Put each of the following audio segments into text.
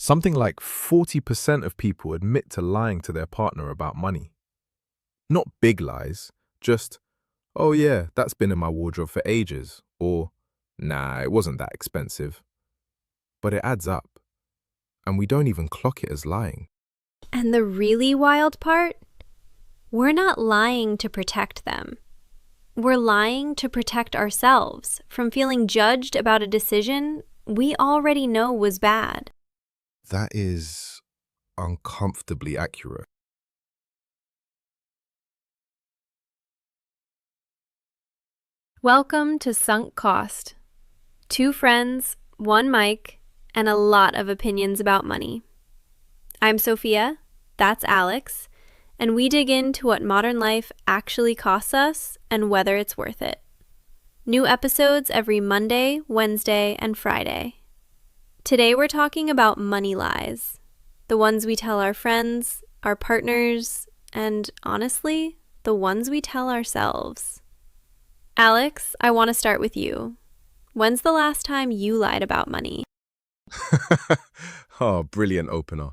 Something like 40% of people admit to lying to their partner about money. Not big lies, just, oh yeah, that's been in my wardrobe for ages, or nah, it wasn't that expensive. But it adds up, and we don't even clock it as lying. And the really wild part? We're not lying to protect them. We're lying to protect ourselves from feeling judged about a decision we already know was bad. That is uncomfortably accurate. Welcome to Sunk Cost. Two friends, one mic, and a lot of opinions about money. I'm Sofia, that's Alex, and we dig into what modern life actually costs us and whether it's worth it. New episodes every Monday, Wednesday, and Friday. Today we're talking about money lies, the ones we tell our friends, our partners, and honestly, the ones we tell ourselves. Alex, I want to start with you. When's the last time you lied about money? Oh, brilliant opener.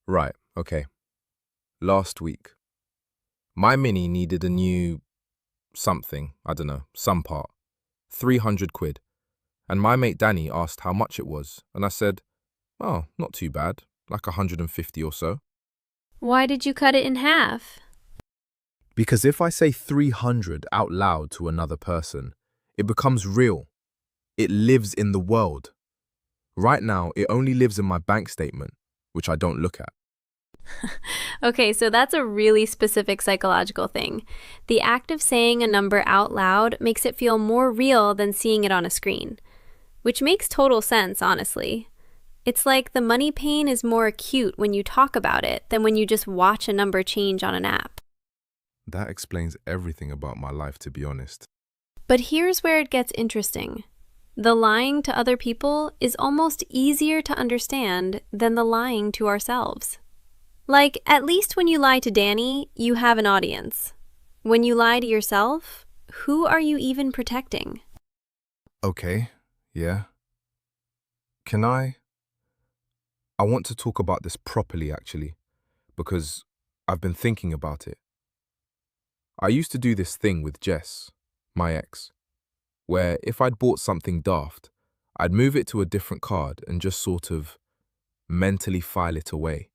Right, okay. Last week. My Mini needed a new something, I don't know, some part. 300 quid. And my mate Danny asked how much it was, and I said, oh, not too bad, like 150 or so. Why did you cut it in half? Because if I say 300 out loud to another person, it becomes real. It lives in the world. Right now, it only lives in my bank statement, which I don't look at. Okay, so that's a really specific psychological thing. The act of saying a number out loud makes it feel more real than seeing it on a screen, which makes total sense, honestly. It's like the money pain is more acute when you talk about it than when you just watch a number change on an app. That explains everything about my life, to be honest. But here's where it gets interesting. The lying to other people is almost easier to understand than the lying to ourselves. Like, at least when you lie to Danny, you have an audience. When you lie to yourself, who are you even protecting? Okay, yeah. I want to talk about this properly, actually, because I've been thinking about it. I used to do this thing with Jess, my ex, where if I'd bought something daft, I'd move it to a different card and just sort of mentally file it away.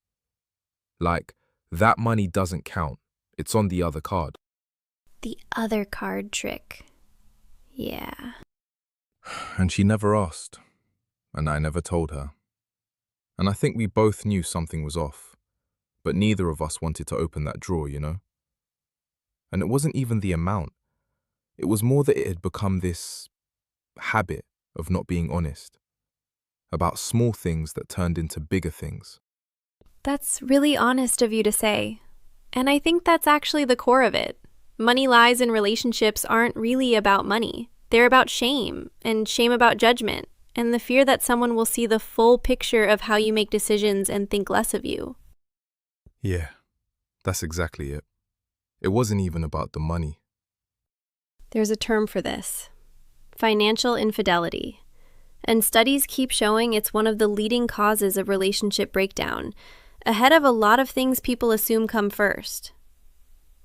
Like, that money doesn't count. It's on the other card. The other card trick. Yeah. And she never asked, and I never told her. And I think we both knew something was off, but neither of us wanted to open that drawer, you know? And it wasn't even the amount. It was more that it had become this habit of not being honest, about small things that turned into bigger things. That's really honest of you to say. And I think that's actually the core of it. Money lies in relationships aren't really about money. They're about shame, and shame about judgment, and the fear that someone will see the full picture of how you make decisions and think less of you. Yeah, that's exactly it. It wasn't even about the money. There's a term for this: financial infidelity. And studies keep showing it's one of the leading causes of relationship breakdown, ahead of a lot of things people assume come first.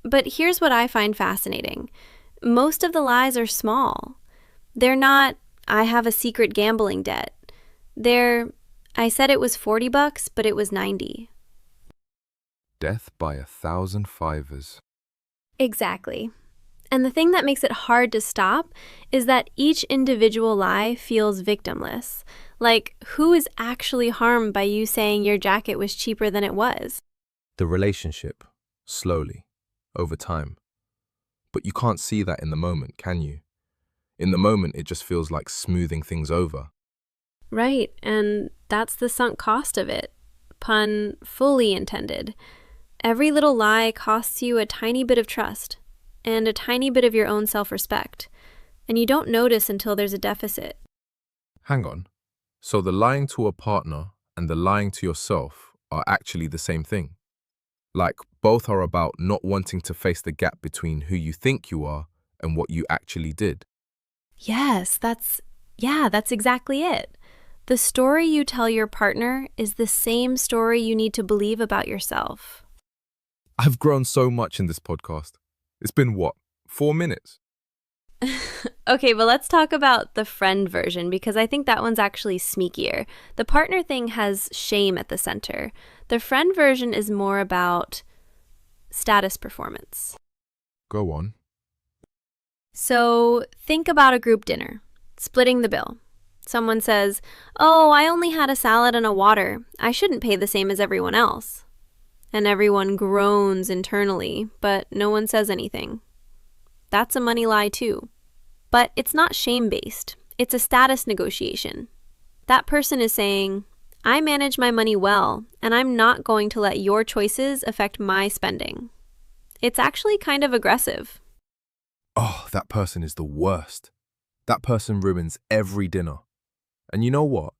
But here's what I find fascinating. Most of the lies are small. They're not, I have a secret gambling debt. They're, I said it was $40, but it was 90. Death by 1,000 fivers. Exactly. And the thing that makes it hard to stop is that each individual lie feels victimless. Like, who is actually harmed by you saying your jacket was cheaper than it was? The relationship, slowly, over time. But you can't see that in the moment, can you? In the moment, it just feels like smoothing things over. Right, and that's the sunk cost of it. Pun fully intended. Every little lie costs you a tiny bit of trust and a tiny bit of your own self-respect, and you don't notice until there's a deficit. Hang on. So the lying to a partner and the lying to yourself are actually the same thing? Like, both are about not wanting to face the gap between who you think you are and what you actually did? Yes, that's exactly it. The story you tell your partner is the same story you need to believe about yourself. I've grown so much in this podcast. It's been what, 4 minutes? Okay, but let's talk about the friend version because I think that one's actually sneakier. The partner thing has shame at the center. The friend version is more about status performance. Go on. So think about a group dinner, splitting the bill. Someone says, "Oh, I only had a salad and a water. I shouldn't pay the same as everyone else." And everyone groans internally, but no one says anything. That's a money lie too. But it's not shame-based. It's a status negotiation. That person is saying, "I manage my money well, and I'm not going to let your choices affect my spending." It's actually kind of aggressive. Oh, that person is the worst. That person ruins every dinner. And you know what?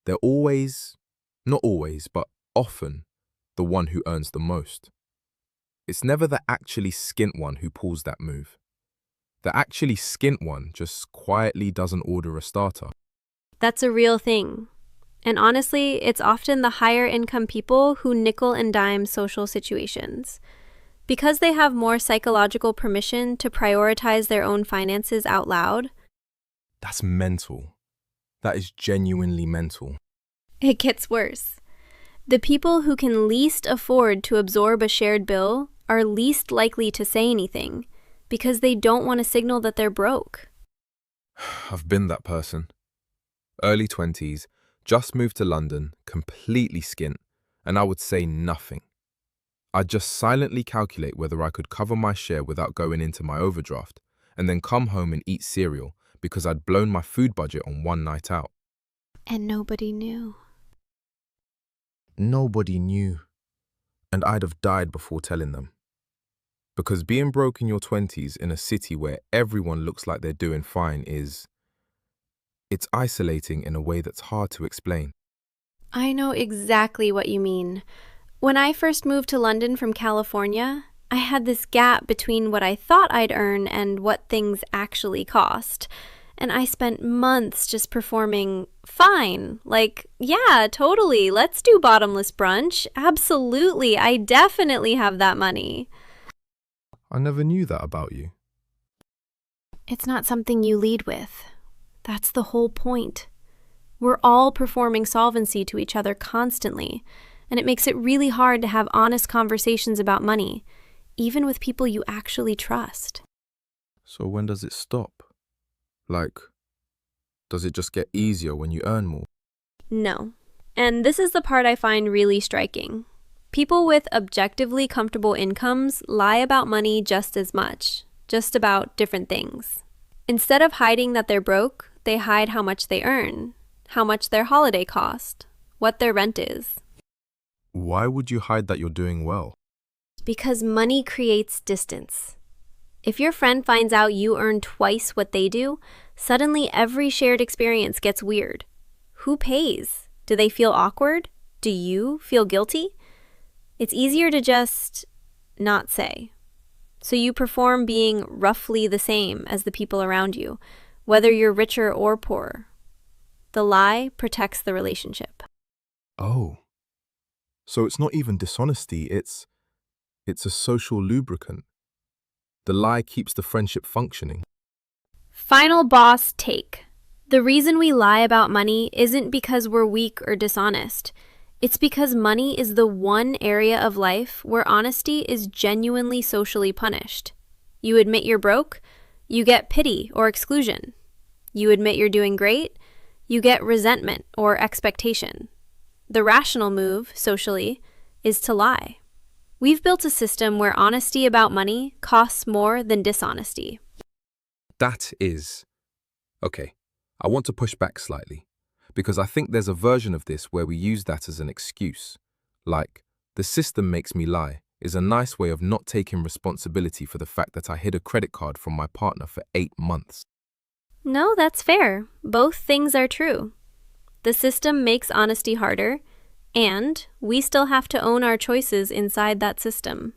They're always, not always, but often, the one who earns the most. It's never the actually skint one who pulls that move. The actually skint one just quietly doesn't order a starter. That's a real thing. And honestly, it's often the higher income people who nickel and dime social situations. Because they have more psychological permission to prioritize their own finances out loud, That's mental. That is genuinely mental. it gets worse. The people who can least afford to absorb a shared bill are least likely to say anything because they don't want to signal that they're broke. I've been that person. Early 20s, just moved to London, completely skint, and I would say nothing. I'd just silently calculate whether I could cover my share without going into my overdraft, and then come home and eat cereal because I'd blown my food budget on one night out. And nobody knew. Nobody knew. And I'd have died before telling them. Because being broke in your 20s in a city where everyone looks like they're doing fine it's isolating in a way that's hard to explain. I know exactly what you mean. When I first moved to London from California, I had this gap between what I thought I'd earn and what things actually cost. And I spent months just performing fine. Like, yeah, totally. Let's do bottomless brunch. Absolutely. I definitely have that money. I never knew that about you. It's not something you lead with. That's the whole point. We're all performing solvency to each other constantly, and it makes it really hard to have honest conversations about money, even with people you actually trust. So when does it stop? Like, does it just get easier when you earn more? No. And this is the part I find really striking. People with objectively comfortable incomes lie about money just as much, just about different things. Instead of hiding that they're broke, they hide how much they earn, how much their holiday cost, what their rent is. Why would you hide that you're doing well? Because money creates distance. If your friend finds out you earn twice what they do, suddenly every shared experience gets weird. Who pays? Do they feel awkward? Do you feel guilty? It's easier to just not say. So you perform being roughly the same as the people around you, whether you're richer or poorer. The lie protects the relationship. Oh. So it's not even dishonesty, it's a social lubricant. The lie keeps the friendship functioning. Final boss take. The reason we lie about money isn't because we're weak or dishonest. It's because money is the one area of life where honesty is genuinely socially punished. You admit you're broke, you get pity or exclusion. You admit you're doing great, you get resentment or expectation. The rational move, socially, is to lie. We've built a system where honesty about money costs more than dishonesty. That is. Okay, I want to push back slightly, because I think there's a version of this where we use that as an excuse. Like, the system makes me lie is a nice way of not taking responsibility for the fact that I hid a credit card from my partner for 8 months. No, that's fair. Both things are true. The system makes honesty harder, and we still have to own our choices inside that system.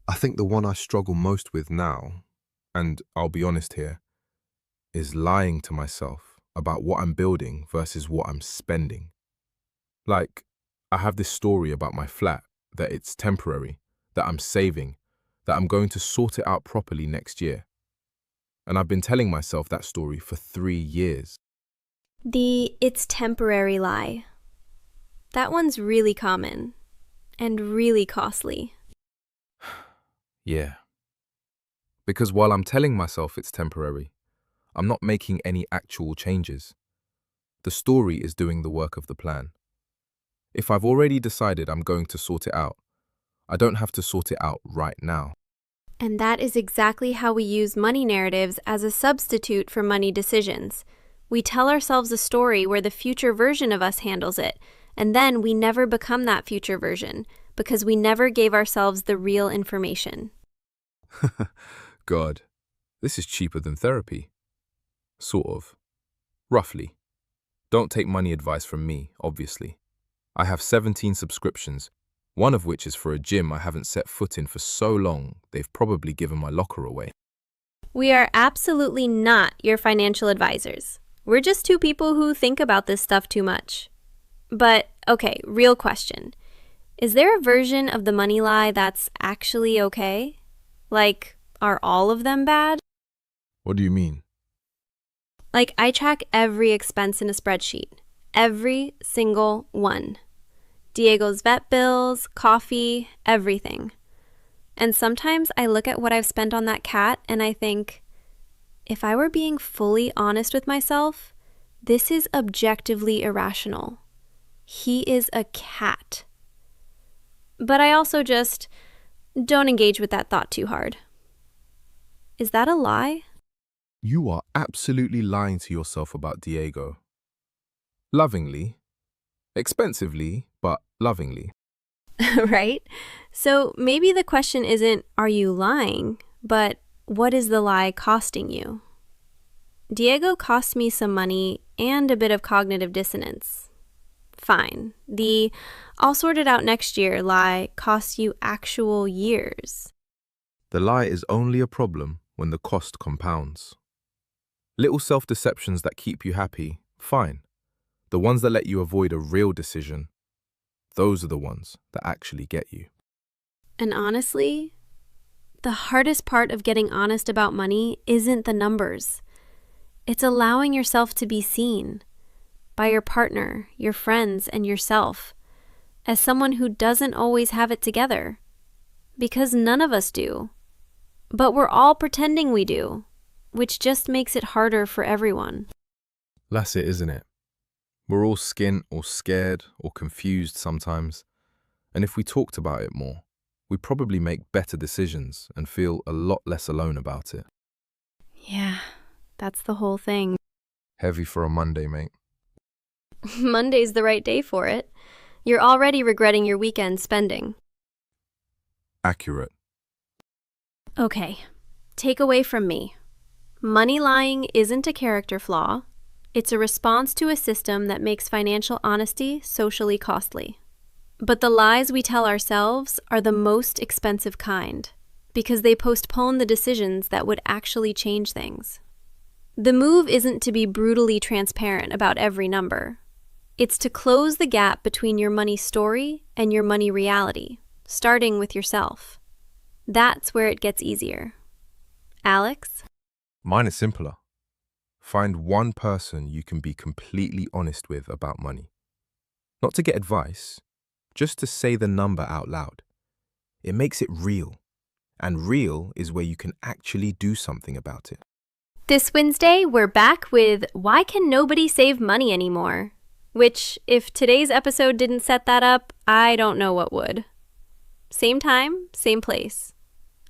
I think the one I struggle most with now, and I'll be honest here, is lying to myself about what I'm building versus what I'm spending. Like, I have this story about my flat, that it's temporary, that I'm saving, that I'm going to sort it out properly next year. And I've been telling myself that story for 3 years. The "it's temporary" lie. That one's really common and really costly. Yeah. Because while I'm telling myself it's temporary, I'm not making any actual changes. The story is doing the work of the plan. If I've already decided I'm going to sort it out, I don't have to sort it out right now. And that is exactly how we use money narratives as a substitute for money decisions. We tell ourselves a story where the future version of us handles it, and then we never become that future version because we never gave ourselves the real information. God, this is cheaper than therapy. Sort of. Roughly. Don't take money advice from me, obviously. I have 17 subscriptions, one of which is for a gym I haven't set foot in for so long, they've probably given my locker away. We are absolutely not your financial advisors. We're just two people who think about this stuff too much. But, okay, real question. Is there a version of the money lie that's actually okay? Like, are all of them bad? What do you mean? Like, I track every expense in a spreadsheet. Every single one. Diego's vet bills, coffee, everything. And sometimes I look at what I've spent on that cat and I think, if I were being fully honest with myself, this is objectively irrational. He is a cat. But I also just don't engage with that thought too hard. Is that a lie? You are absolutely lying to yourself about Diego. Lovingly. Expensively, but lovingly. Right? So maybe the question isn't, are you lying, but what is the lie costing you? Diego cost me some money and a bit of cognitive dissonance. Fine. The "I'll sort it out next year" lie costs you actual years. The lie is only a problem when the cost compounds. Little self-deceptions that keep you happy, fine. The ones that let you avoid a real decision, those are the ones that actually get you. And honestly, the hardest part of getting honest about money isn't the numbers. It's allowing yourself to be seen by your partner, your friends, and yourself as someone who doesn't always have it together. Because none of us do. But we're all pretending we do, which just makes it harder for everyone. That's it, isn't it? We're all skint or scared or confused sometimes. And if we talked about it more, we'd probably make better decisions and feel a lot less alone about it. Yeah, that's the whole thing. Heavy for a Monday, mate. Monday's the right day for it. You're already regretting your weekend spending. Accurate. Okay, takeaway from me. Money lying isn't a character flaw. It's a response to a system that makes financial honesty socially costly. But the lies we tell ourselves are the most expensive kind because they postpone the decisions that would actually change things. The move isn't to be brutally transparent about every number. It's to close the gap between your money story and your money reality, starting with yourself. That's where it gets easier. Alex? Mine is simpler. Find one person you can be completely honest with about money. Not to get advice, just to say the number out loud. It makes it real. And real is where you can actually do something about it. This Wednesday, we're back with Why Can Nobody Save Money Anymore? Which, if today's episode didn't set that up, I don't know what would. Same time, same place.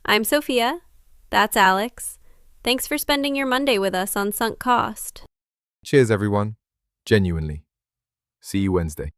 I'm Sophia. That's Alex. Thanks for spending your Monday with us on Sunk Cost. Cheers, everyone. Genuinely. See you Wednesday.